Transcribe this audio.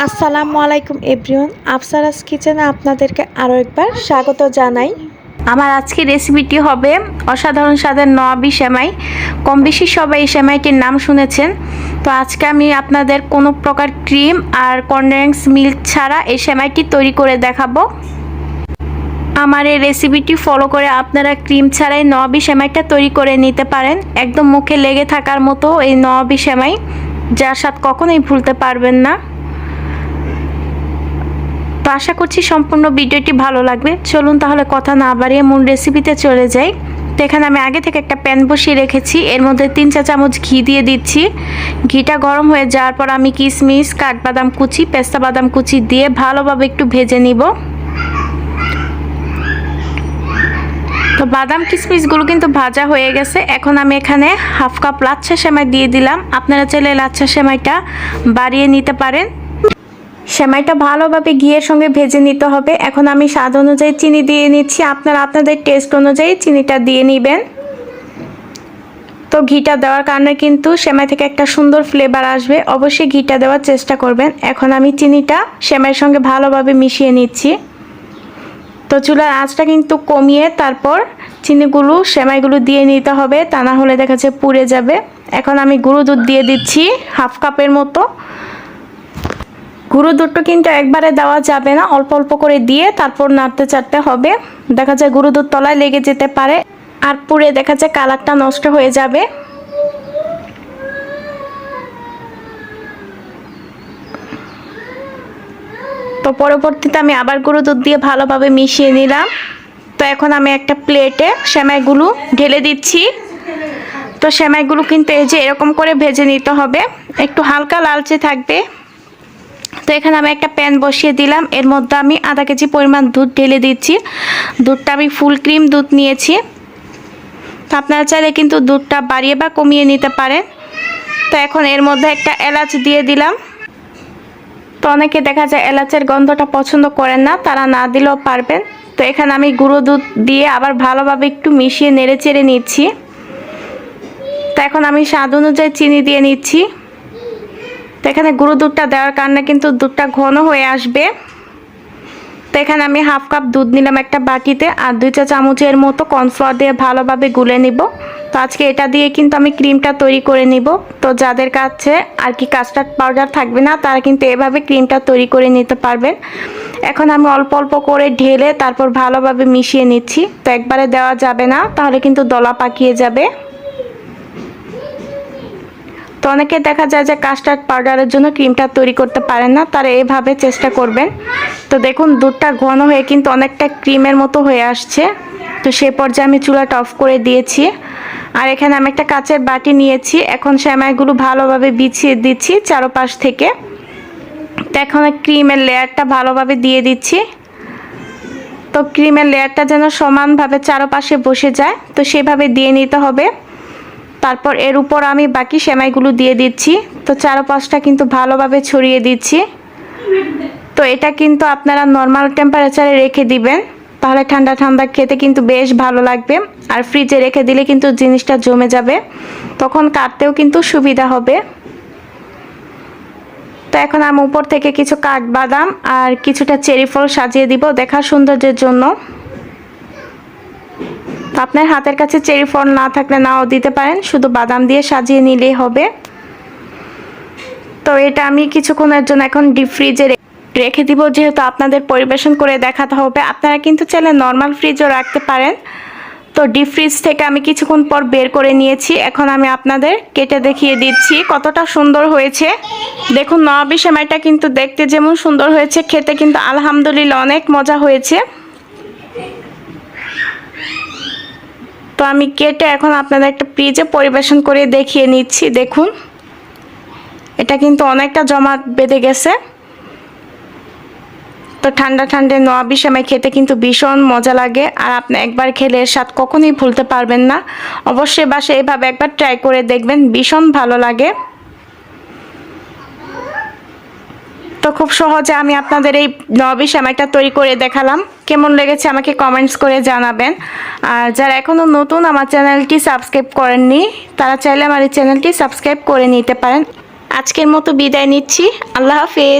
আসসালামু আলাইকুম এভরিওয়ান, আফসারাস কিচেনে আপনাদেরকে আরও একবার স্বাগত জানাই। আমার আজকের রেসিপিটি হবে অসাধারণ স্বাদের নওয়াবি সেমাই। কম বেশি সবাই এই সেমাইটির নাম শুনেছেন। তো আজকে আমি আপনাদের কোনো প্রকার ক্রিম আর কনডেন্স মিল্ক ছাড়া এই সেমাইটি তৈরি করে দেখাবো। আমার এই রেসিপিটি ফলো করে আপনারা ক্রিম ছাড়াই নওয়াবি সেমাইটা তৈরি করে নিতে পারেন। একদম মুখে লেগে থাকার মতো এই নওয়াবি সেমাই, যার স্বাদ কখনোই ভুলতে পারবেন না। তো আশা করছি সম্পূর্ণ ভিডিওটি ভালো লাগবে। চলুন তাহলে কথা না বাড়িয়ে মূল রেসিপিতে চলে যাই। তো এখানে আমি আগে থেকে একটা প্যান বসিয়ে রেখেছি, এর মধ্যে 3 চা চামচ ঘি দিয়ে দিচ্ছি। ঘিটা গরম হয়ে যাওয়ার পর আমি কিশমিশ, কাঠবাদাম কুচি, পেস্তা বাদাম কুচি দিয়ে ভালোভাবে একটু ভেজে নিব। তো বাদাম কিশমিশগুলো কিন্তু ভাজা হয়ে গেছে। এখন আমি এখানে হাফ কাপ লাচ্ছা সেমাই দিয়ে দিলাম। আপনারা চাইলে লাচ্ছা সেমাইটা বাড়িয়ে নিতে পারেন। সেমাইটা ভালোভাবে ঘিয়ের সঙ্গে ভেজে নিতে হবে। এখন আমি স্বাদ অনুযায়ী চিনি দিয়ে নিচ্ছি। আপনারা আপনাদের টেস্ট অনুযায়ী চিনিটা দিয়ে নেবেন। তো ঘিটা দেওয়ার কারণে কিন্তু সেমাই থেকে একটা সুন্দর ফ্লেভার আসবে। অবশ্যই ঘিটা দেওয়ার চেষ্টা করবেন। এখন আমি চিনিটা সেমাইয়ের সঙ্গে ভালোভাবে মিশিয়ে নিচ্ছি। তো চুলার আঁচটা কিন্তু কমিয়ে তারপর চিনিগুলো সেমাইগুলো দিয়ে নিতে হবে, তা না হলে দেখা যাচ্ছে পুড়ে যাবে। এখন আমি গুঁড়ো দুধ দিয়ে দিচ্ছি হাফ কাপের মতো। গুঁড়ো দুধটা কিন্তু একবারে দেওয়া যাবে না, অল্প অল্প করে দিয়ে তারপর নাড়তে চাড়তে হবে। দেখা যায় গুঁড়ো দুধ তলায় লেগে যেতে পারে আর পুড়ে দেখা যায় কালারটা নষ্ট হয়ে যাবে। তো পরবর্তীতে আমি আবার গুঁড়ো দুধ দিয়ে ভালোভাবে মিশিয়ে নিলাম। তো এখন আমি একটা প্লেটে সেমাইগুলো ঢেলে দিচ্ছি। তো সেমাইগুলো কিন্তু এই যে এরকম করে ভেজে নিতে হবে, একটু হালকা লালচে থাকবে। তো এখানে আমি একটা প্যান বসিয়ে দিলাম, এর মধ্যে আমি আধা কেজি পরিমাণ দুধ ঢেলে দিচ্ছি। দুধটা আমি ফুল ক্রিম দুধ নিয়েছি। তো আপনারা চাইলে কিন্তু দুধটা বাড়িয়ে বা কমিয়ে নিতে পারেন। তো এখন এর মধ্যে একটা এলাচ দিয়ে দিলাম। তো অনেকে দেখা যায় এলাচের গন্ধটা পছন্দ করেন না, তারা না দিলেও পারবেন। তো এখানে আমি গুঁড়ো দুধ দিয়ে আবার ভালোভাবে একটু মিশিয়ে নেড়ে চেড়ে নিচ্ছি। তো এখন আমি স্বাদ অনুযায়ী চিনি দিয়ে নিচ্ছি। তো এখানে গুঁড়ো দুধটা দেওয়ার কারণে কিন্তু দুধটা ঘন হয়ে আসবে। তো এখানে আমি হাফ কাপ দুধ নিলাম একটা বাটিতে, আর 2 চা চামচের মতো কর্নফ্লাওয়ার দিয়ে ভালোভাবে গুলে নিব। তো আজকে এটা দিয়ে কিন্তু আমি ক্রিমটা তৈরি করে নিব। তো যাদের কাছে আর কি কাস্টার্ড পাউডার থাকবে না, তারা কিন্তু এভাবে ক্রিমটা তৈরি করে নিতে পারবেন। এখন আমি অল্প অল্প করে ঢেলে তারপর ভালোভাবে মিশিয়ে নিচ্ছি। তো একবারে দেওয়া যাবে না, তাহলে কিন্তু দলা পাকিয়ে যাবে। তো অনেকে দেখা যায় যে কাস্টার্ড পাউডারের জন্য ক্রিমটা তৈরি করতে পারেন না, তারা এভাবে চেষ্টা করবেন। তো দেখুন দুধটা ঘন হয়ে কিন্তু অনেকটা ক্রিমের মতো হয়ে আসছে। তো সেই পর্যায়ে আমি চুলাটা অফ করে দিয়েছি। আর এখানে আমি একটা কাচের বাটি নিয়েছি। এখন সেমাইগুলো ভালোভাবে বিছিয়ে দিচ্ছি চারপাশ থেকে। তো এখন ক্রিমের লেয়ারটা ভালোভাবে দিয়ে দিচ্ছি। তো ক্রিমের লেয়ারটা যেন সমানভাবে চারপাশে বসে যায়, তো সেভাবে দিয়ে নিতে হবে। তারপর এর উপর আমি বাকি সেমাইগুলো দিয়ে দিচ্ছি। তো চারপাশটা কিন্তু ভালোভাবে ছড়িয়ে দিচ্ছি। তো এটা কিন্তু আপনারা নর্মাল টেম্পারেচারে রেখে দিবেন, তাহলে ঠান্ডা ঠান্ডা খেতে কিন্তু বেশ ভালো লাগবে। আর ফ্রিজে রেখে দিলে কিন্তু জিনিসটা জমে যাবে, তখন কাটতেও কিন্তু সুবিধা হবে। তো এখন আমি উপর থেকে কিছু কাঠবাদাম আর কিছুটা চেরি ফল সাজিয়ে দিব দেখার সৌন্দর্যের জন্য। আপনার হাতের কাছে চেরি ফল না থাকলে নাও দিতে পারেন, শুধু বাদাম দিয়ে সাজিয়ে নিলেই হবে। তো এটা আমি কিছুক্ষণের জন্য এখন ডিপ ফ্রিজে রেখে দিব, যেহেতু আপনাদের পরিবেশন করে দেখাতে হবে। আপনারা কিন্তু চাইলে নর্মাল ফ্রিজও রাখতে পারেন। তো ডিপ ফ্রিজ থেকে আমি কিছুক্ষণ পর বের করে নিয়েছি। এখন আমি আপনাদের কেটে দেখিয়ে দিচ্ছি কতটা সুন্দর হয়েছে। দেখুন নওয়াবি সেমাইটা কিন্তু দেখতে যেমন সুন্দর হয়েছে, খেতে কিন্তু আলহামদুলিল্লাহ অনেক মজা হয়েছে। তো আমি কেটে এখন আপনাদের একটা ফ্রিজে পরিবেশন করে দেখিয়ে নিচ্ছি। দেখুন এটা কিন্তু অনেকটা জমাট বেঁধে গেছে। তো ঠান্ডা ঠান্ডা নওয়াবি সেমাই খেতে কিন্তু ভীষণ মজা লাগে, আর আপনি একবার খেলে এর স্বাদ কখনোই ভুলতে পারবেন না। অবশ্যই বাসায় এভাবে একবার ট্রাই করে দেখবেন, ভীষণ ভালো লাগে। তো খুব সহজে আমি আপনাদের এই নওয়াবি সেমাইটা তৈরি করে দেখালাম। কেমন লেগেছে আমাকে কমেন্টস করে জানাবেন। আর যারা এখনও নতুন আমার চ্যানেলটি সাবস্ক্রাইব করেননি, তারা চাইলে আমার এই চ্যানেলটি সাবস্ক্রাইব করে নিতে পারেন। আজকের মতো বিদায় নিচ্ছি। আল্লাহ হাফেজ।